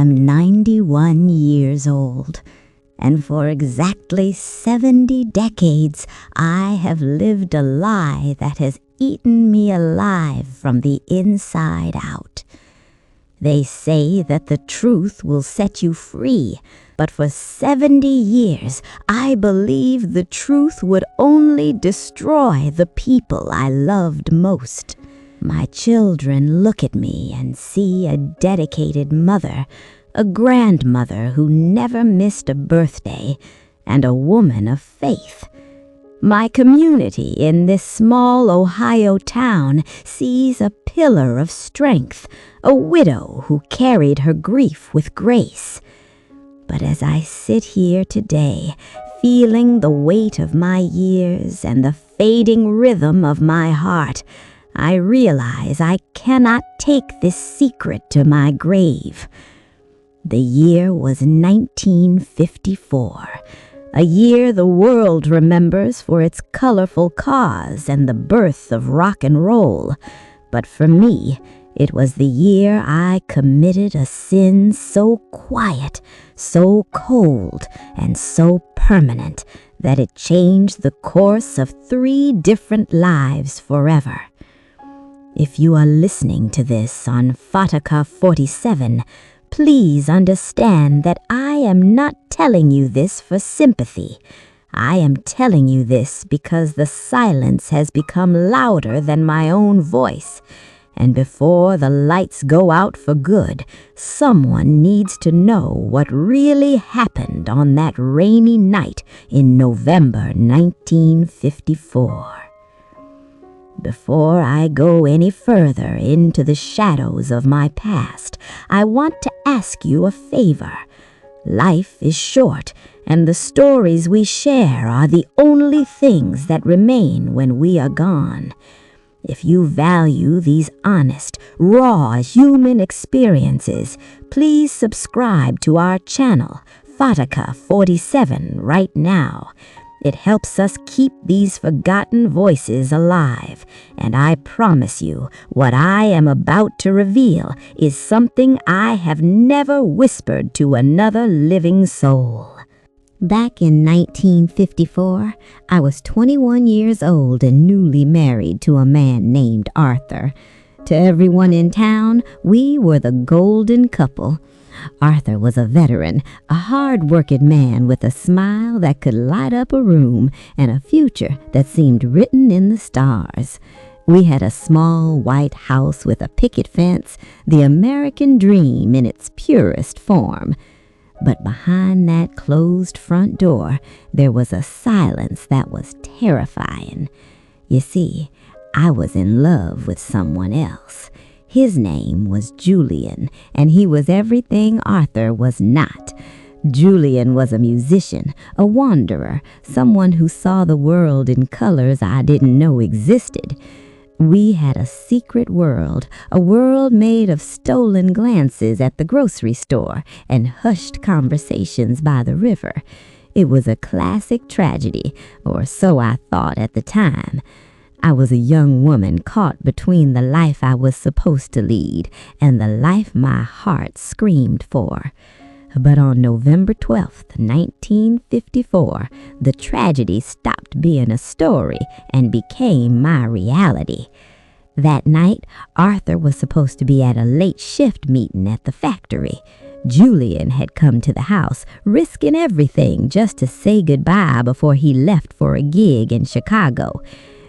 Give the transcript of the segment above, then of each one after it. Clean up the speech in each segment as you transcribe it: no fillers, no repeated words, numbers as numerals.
am 91 years old, and for exactly 70 decades I have lived a lie that has eaten me alive from the inside out. They say that the truth will set you free, but for 70 years I believed the truth would only destroy the people I loved most. My children look at me and see a dedicated mother, a grandmother who never missed a birthday, and a woman of faith. My community in this small Ohio town sees a pillar of strength, a widow who carried her grief with grace. But as I sit here today, feeling the weight of my years and the fading rhythm of my heart, I realize I cannot take this secret to my grave. The year was 1954. A year the world remembers for its colorful cause and the birth of rock and roll. But for me, it was the year I committed a sin so quiet, so cold, and so permanent that it changed the course of 3 different lives forever. If you are listening to this on Fatica 47, please understand that I am not telling you this for sympathy. I am telling you this because the silence has become louder than my own voice. And before the lights go out for good, someone needs to know what really happened on that rainy night in November 1954. Before I go any further into the shadows of my past, I want to ask you a favor. Life is short, and the stories we share are the only things that remain when we are gone. If you value these honest, raw human experiences, please subscribe to our channel, Fatica 47, right now. It helps us keep these forgotten voices alive, and I promise you, what I am about to reveal is something I have never whispered to another living soul. Back in 1954, I was 21 years old and newly married to a man named Arthur. To everyone in town, we were the golden couple. Arthur was a veteran, a hard-working man with a smile that could light up a room and a future that seemed written in the stars. We had a small white house with a picket fence, the American dream in its purest form. But behind that closed front door, there was a silence that was terrifying. You see, I was in love with someone else. His name was Julian, and he was everything Arthur was not. Julian was a musician, a wanderer, someone who saw the world in colors I didn't know existed. We had a secret world, a world made of stolen glances at the grocery store and hushed conversations by the river. It was a classic tragedy, or so I thought at the time. I was a young woman caught between the life I was supposed to lead and the life my heart screamed for. But on November 12th, 1954, the tragedy stopped being a story and became my reality. That night, Arthur was supposed to be at a late shift meeting at the factory. Julian had come to the house, risking everything just to say goodbye before he left for a gig in Chicago.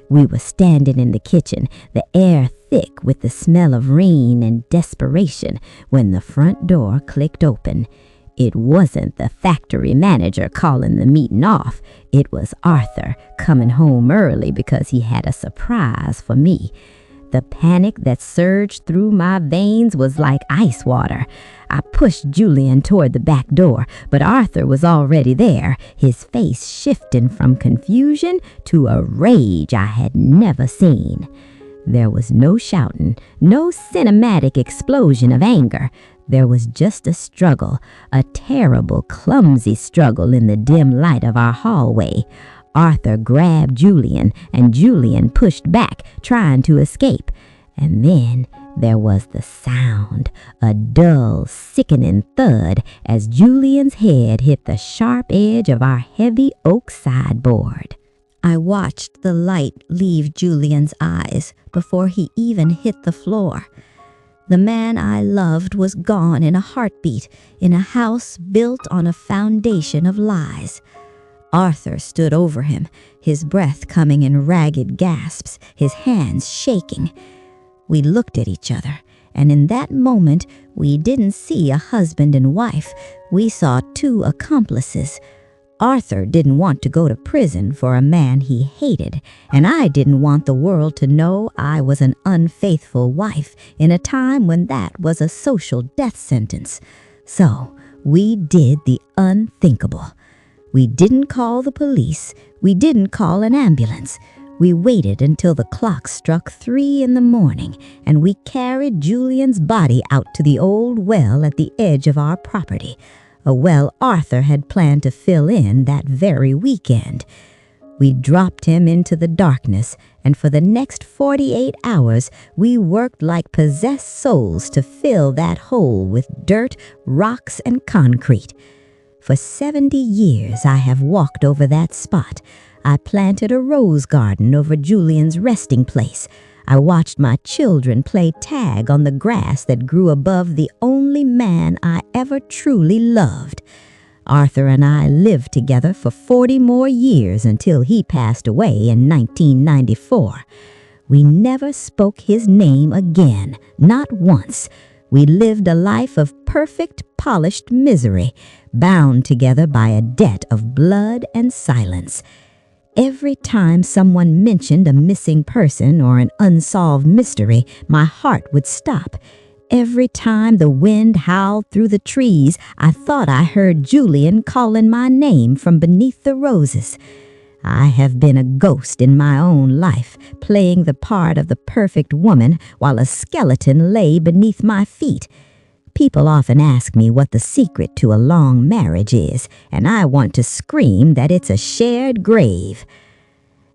We were standing in the kitchen, the air thick with the smell of rain and desperation, when the front door clicked open. It wasn't the factory manager calling the meeting off. It was Arthur coming home early because he had a surprise for me. The panic that surged through my veins was like ice water. I pushed Julian toward the back door, but Arthur was already there, his face shifting from confusion to a rage I had never seen. There was no shouting, no cinematic explosion of anger. There was just a struggle, a terrible, clumsy struggle in the dim light of our hallway. Arthur grabbed Julian, and Julian pushed back, trying to escape. And then there was the sound, a dull, sickening thud as Julian's head hit the sharp edge of our heavy oak sideboard. I watched the light leave Julian's eyes before he even hit the floor. The man I loved was gone in a heartbeat, in a house built on a foundation of lies. Arthur stood over him, his breath coming in ragged gasps, his hands shaking. We looked at each other, and in that moment we didn't see a husband and wife. We saw two accomplices. Arthur didn't want to go to prison for a man he hated, and I didn't want the world to know I was an unfaithful wife in a time when that was a social death sentence. So we did the unthinkable. We didn't call the police. We didn't call an ambulance. We waited until the clock struck 3 in the morning, and we carried Julian's body out to the old well at the edge of our property, a well Arthur had planned to fill in that very weekend. We dropped him into the darkness, and for the next 48 hours, we worked like possessed souls to fill that hole with dirt, rocks, and concrete. For 70 years I have walked over that spot. I planted a rose garden over Julian's resting place. I watched my children play tag on the grass that grew above the only man I ever truly loved. Arthur and I lived together for 40 more years until he passed away in 1994. We never spoke his name again, not once. We lived a life of perfect, polished misery, bound together by a debt of blood and silence. Every time someone mentioned a missing person or an unsolved mystery, my heart would stop. Every time the wind howled through the trees, I thought I heard Julian calling my name from beneath the roses. I have been a ghost in my own life, playing the part of the perfect woman while a skeleton lay beneath my feet. People often ask me what the secret to a long marriage is, and I want to scream that it's a shared grave.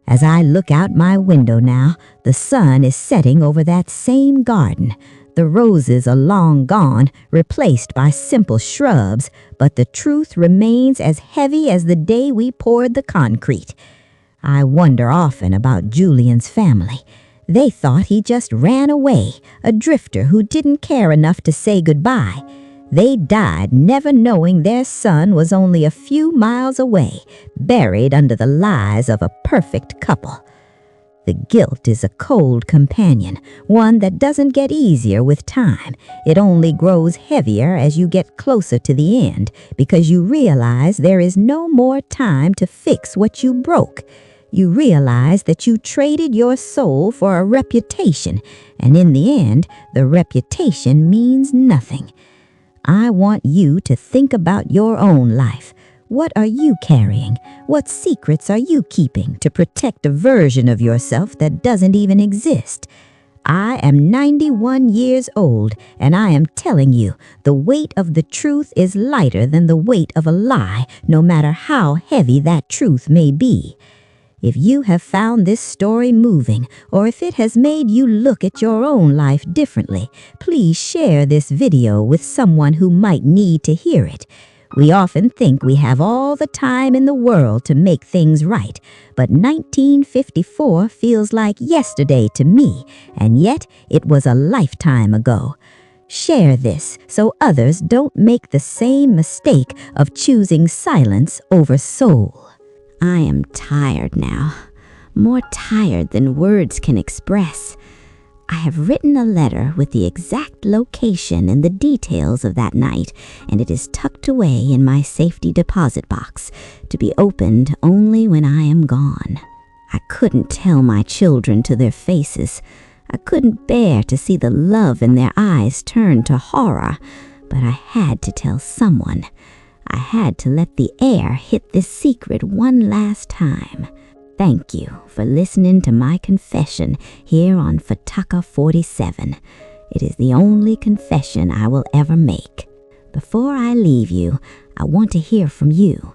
As I look out my window now, the sun is setting over that same garden. The roses are long gone, replaced by simple shrubs, but the truth remains as heavy as the day we poured the concrete. I wonder often about Julian's family. They thought he just ran away, a drifter who didn't care enough to say goodbye. They died never knowing their son was only a few miles away, buried under the lies of a perfect couple. The guilt is a cold companion, one that doesn't get easier with time. It only grows heavier as you get closer to the end, because you realize there is no more time to fix what you broke. You realize that you traded your soul for a reputation, and in the end, the reputation means nothing. I want you to think about your own life. What are you carrying? What secrets are you keeping to protect a version of yourself that doesn't even exist? I am 91 years old, and I am telling you, the weight of the truth is lighter than the weight of a lie, no matter how heavy that truth may be. If you have found this story moving, or if it has made you look at your own life differently, please share this video with someone who might need to hear it. We often think we have all the time in the world to make things right, but 1954 feels like yesterday to me, and yet it was a lifetime ago. Share this so others don't make the same mistake of choosing silence over soul. I am tired now, more tired than words can express. I have written a letter with the exact location and the details of that night, and it is tucked away in my safety deposit box, to be opened only when I am gone. I couldn't tell my children to their faces. I couldn't bear to see the love in their eyes turn to horror, but I had to tell someone. I had to let the air hit this secret one last time. Thank you for listening to my confession here on Fataka 47. It is the only confession I will ever make. Before I leave you, I want to hear from you.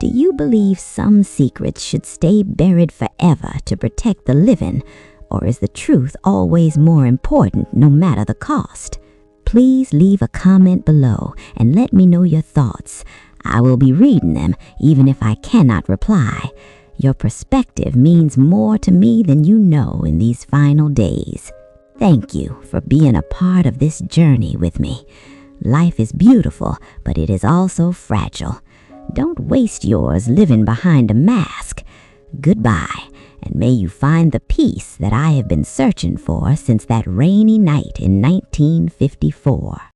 Do you believe some secrets should stay buried forever to protect the living, or is the truth always more important no matter the cost? Please leave a comment below and let me know your thoughts. I will be reading them even if I cannot reply. Your perspective means more to me than you know in these final days. Thank you for being a part of this journey with me. Life is beautiful, but it is also fragile. Don't waste yours living behind a mask. Goodbye, and may you find the peace that I have been searching for since that rainy night in 1954.